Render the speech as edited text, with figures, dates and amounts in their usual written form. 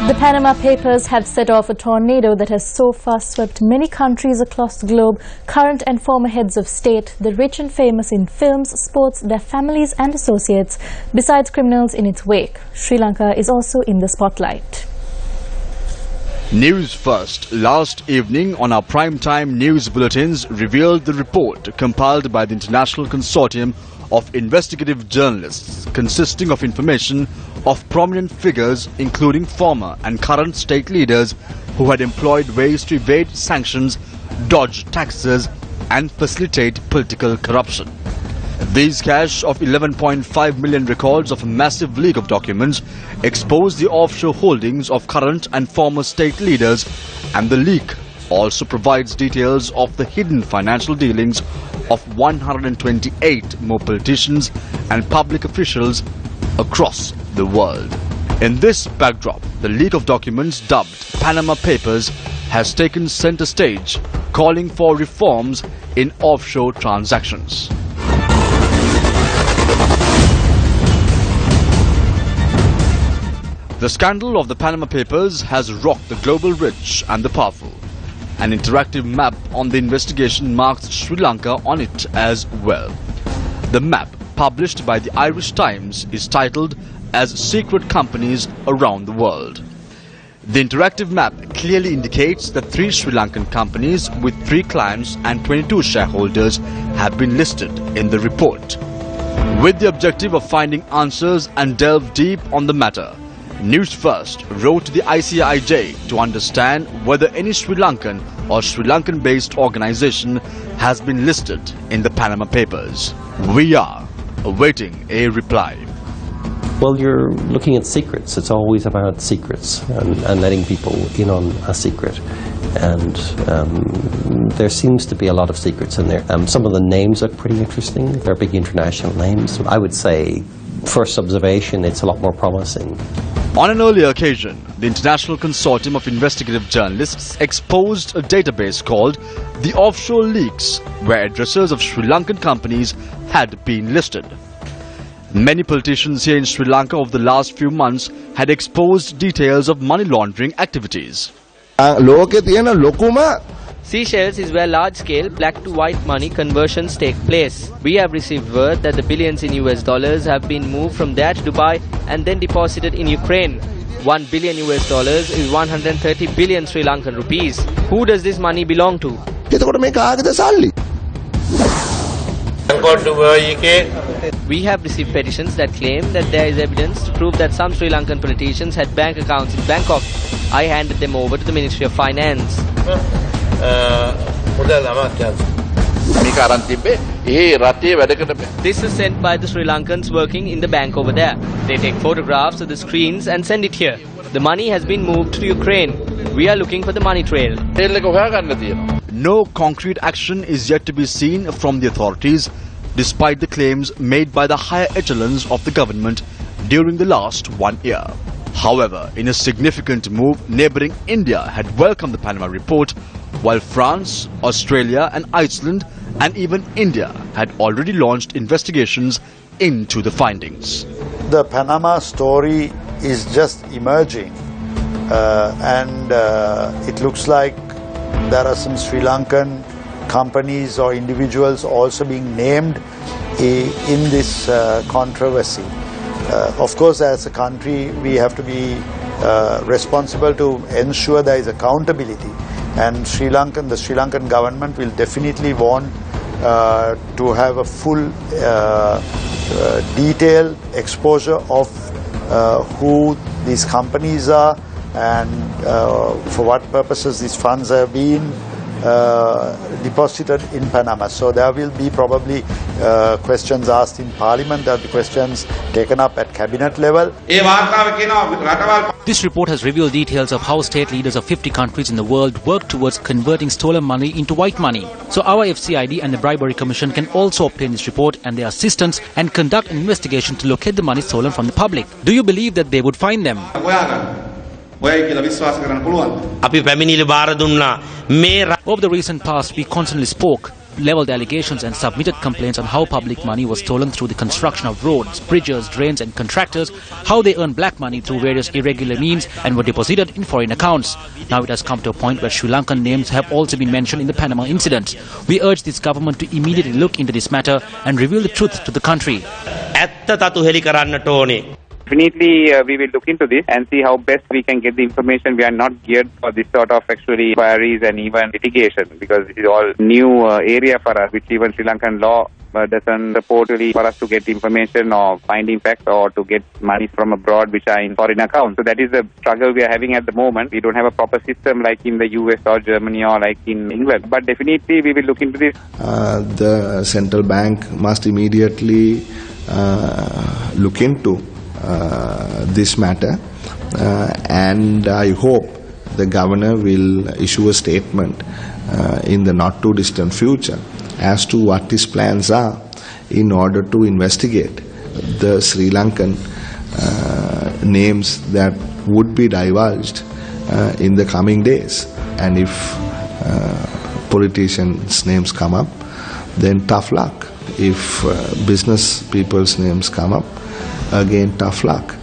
The Panama Papers have set off a tornado that has so far swept many countries across the globe. Current and former heads of state, the rich and famous in films, sports, their families and associates, besides criminals in its wake. Sri Lanka is also in the spotlight. News First last evening on our primetime news bulletins revealed the report compiled by the International Consortium of Investigative Journalists, consisting of information of prominent figures including former and current state leaders who had employed ways to evade sanctions, dodge taxes and facilitate political corruption. These cache of 11.5 million records of a massive leak of documents expose the offshore holdings of current and former state leaders, and the leak also provides details of the hidden financial dealings of 128 more politicians and public officials across the world. In this backdrop, the leak of documents dubbed Panama Papers has taken center stage, calling for reforms in offshore transactions. The scandal of the Panama Papers has rocked the global rich and the powerful. An interactive map on the investigation marks Sri Lanka on it as well. The map, published by the Irish Times, is titled as Secret Companies Around the World. The interactive map clearly indicates that 3 Sri Lankan companies with 3 clients and 22 shareholders have been listed in the report. With the objective of finding answers and delve deep on the matter, News First wrote to the ICIJ to understand whether any Sri Lankan or Sri Lankan-based organization has been listed in the Panama Papers. We are awaiting a reply. Well, you're looking at secrets. It's always about secrets and letting people in on a secret. And there seems to be a lot of secrets in there. Some of the names look pretty interesting. They're big international names. I would say, first observation, it's a lot more promising. On an earlier occasion, the International Consortium of Investigative Journalists exposed a database called the Offshore Leaks, where addresses of Sri Lankan companies had been listed. Many politicians here in Sri Lanka over the last few months had exposed details of money laundering activities. Seychelles is where large-scale black-to-white money conversions take place. We have received word that the billions in US dollars have been moved from there to Dubai and then deposited in Ukraine. $1 billion US is 130 billion Sri Lankan rupees. Who does this money belong to? We have received petitions that claim that there is evidence to prove that some Sri Lankan politicians had bank accounts in Bangkok. I handed them over to the Ministry of Finance. This is sent by the Sri Lankans working in the bank over there. They take photographs of the screens and send it here. The money has been moved to Ukraine. We are looking for the money trail. No concrete action is yet to be seen from the authorities, despite the claims made by the higher echelons of the government during the last 1 year. However, in a significant move, neighbouring India had welcomed the Panama report, while France, Australia and Iceland and even India had already launched investigations into the findings. The Panama story is just emerging and it looks like there are some Sri Lankan companies or individuals also being named in this controversy. Of course, as a country, we have to be responsible to ensure there is accountability, and the Sri Lankan government will definitely want to have a full detailed exposure of who these companies are and for what purposes these funds have been deposited in Panama. So there will be probably questions asked in Parliament, there will be questions taken up at cabinet level. This report has revealed details of how state leaders of 50 countries in the world work towards converting stolen money into white money. So our FCID and the Bribery Commission can also obtain this report and their assistance and conduct an investigation to locate the money stolen from the public. Do you believe that they would find them? Over the recent past, we constantly spoke leveled allegations and submitted complaints on how public money was stolen through the construction of roads, bridges, drains and contractors, how they earned black money through various irregular means and were deposited in foreign accounts. Now it has come to a point where Sri Lankan names have also been mentioned in the Panama incident. We urge this government to immediately look into this matter and reveal the truth to the country. Definitely, we will look into this and see how best we can get the information. We are not geared for this sort of actually inquiries and even litigation, because this is all new area for us, which even Sri Lankan law doesn't support really for us to get information or finding facts or to get money from abroad which are in foreign accounts. So that is the struggle we are having at the moment. We don't have a proper system like in the US or Germany or like in England. But definitely we will look into this. The central bank must immediately look into this matter, and I hope the governor will issue a statement in the not too distant future as to what his plans are in order to investigate the Sri Lankan names that would be divulged in the coming days. And if politicians' names come up, then tough luck. If business people's names come up, again tough luck.